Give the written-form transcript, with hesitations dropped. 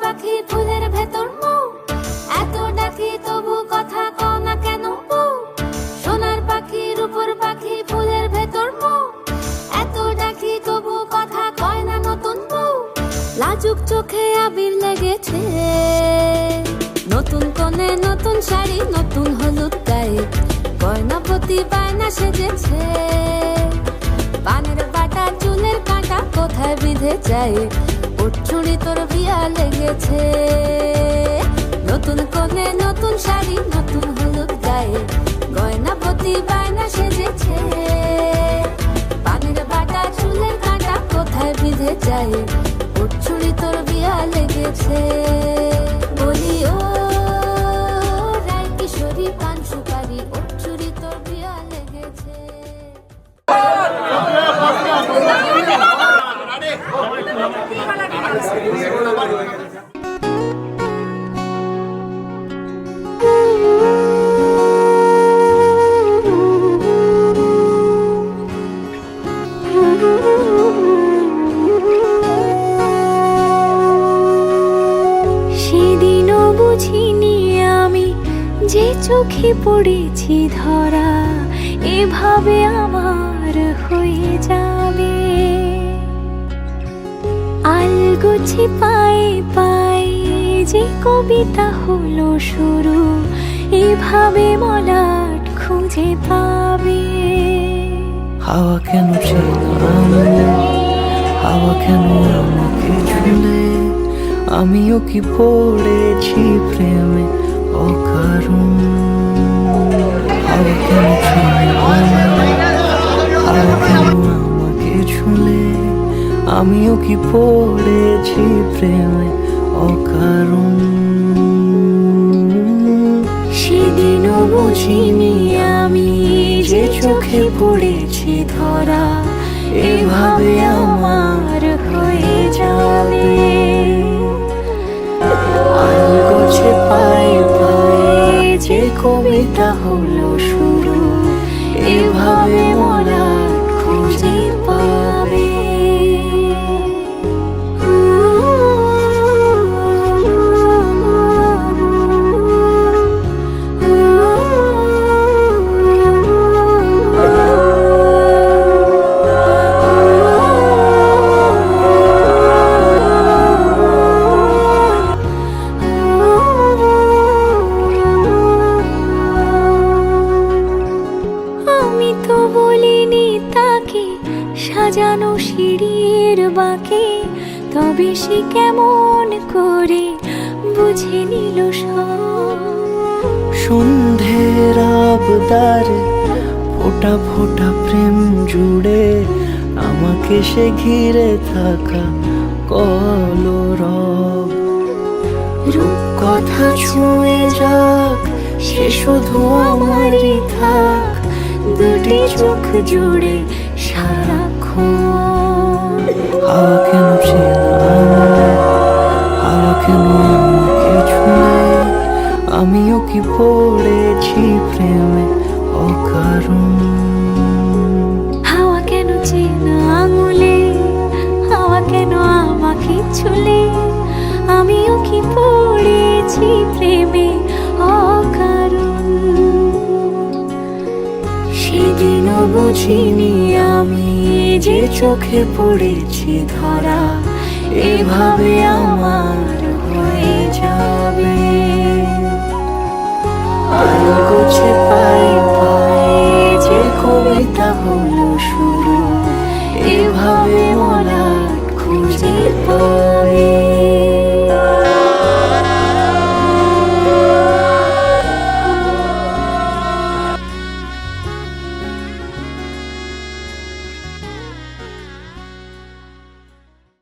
পাখি ফুলের ভেতর মৌ, এত ডাকি তবু কথা কও না কেন বউ। সোনার পাখি রূপোর পাখি ফুলের ভেতর মৌ, এত ডাকি তবু কথা কয় না নতুন বউ। লাজুক চোখে আবির লেগেছে, নতুন কোণে নতুন শাড়ি নতুন হলুদ গায়ে, গয়না প্রতি বায়না সেজেছে। পানের বাটা চুলের কাঁটা কোথায় বিঁধে যায়, ওর চুড়ি তোর বিয়া লেগেছে। নতুন কোণে নতুন শাড়ি নতুন হলুদ গায়ে, গয়না প্রতি বায়না সেজেছে। পানের বাটা চুলের কাঁটা কোথায় বিঁধে যায়, ওর চুড়ি তোর বিয়া লেগেছে। বলি ও রায় কিশোরী পান সুপারি, ওর চুড়ি তোর বিয়া লেগেছে। সেদিনও বুঝিনি আমি যে চোখে পড়েছি ধরা, এভাবে আমার হয়ে যাবে। আলগোছে পায়ে পায়ে যে কবিতা হলো শুরু, এভাবে মলাট খুঁজে পাবে। হাওয়া কেন হাওয়া কেন আমাকে ছুলে, আমিও কি পড়েছি প্রেমে অকারণ। হাওয়া কেন হাওয়া কেন আমাকে ছুলে, আমিও কি পড়েছি প্রেমে অকারণ। সেদিনও বুঝিনি আমি যে চোখে পড়েছি ধরা, এভাবে আমার হয়ে যাবে। আলগোছে পায়ে পায়ে যে কবিতা হলো শুরু, এভাবে মোরা খুঁজে পাবে। আমি তো বলিনি তাকে সাজানো সিঁড়ির বাঁকে, তবে সে কেমন করে বুঝে নিল সব। সন্ধ্যের আবদারে ফোটা ফোটা প্রেম জুড়ে, আমাকে সে ঘিরে থাকা কলরব। রূপকথা ছুঁয়ে যাক, সে শুধু আমারই থাক, দুটি চোখ জুড়ে সারাক্ষণ। হাওয়া কেন হাওয়া কেন আমাকে ছুঁলে, আমিও কি পড়েছি প্রেমে অকারণ। হাওয়া কেন চেনা আঙুলে, হাওয়া কেন আমাকে ছুলে, আমিও কি পড়েছি প্রেমে অকারণ। সেদিনও বুঝিনি আমি যে চোখে পড়েছি ধরা, এভাবে আমার হয়ে যাবে। আলগোছে পায়ে পায়ে যে কবিতা হলো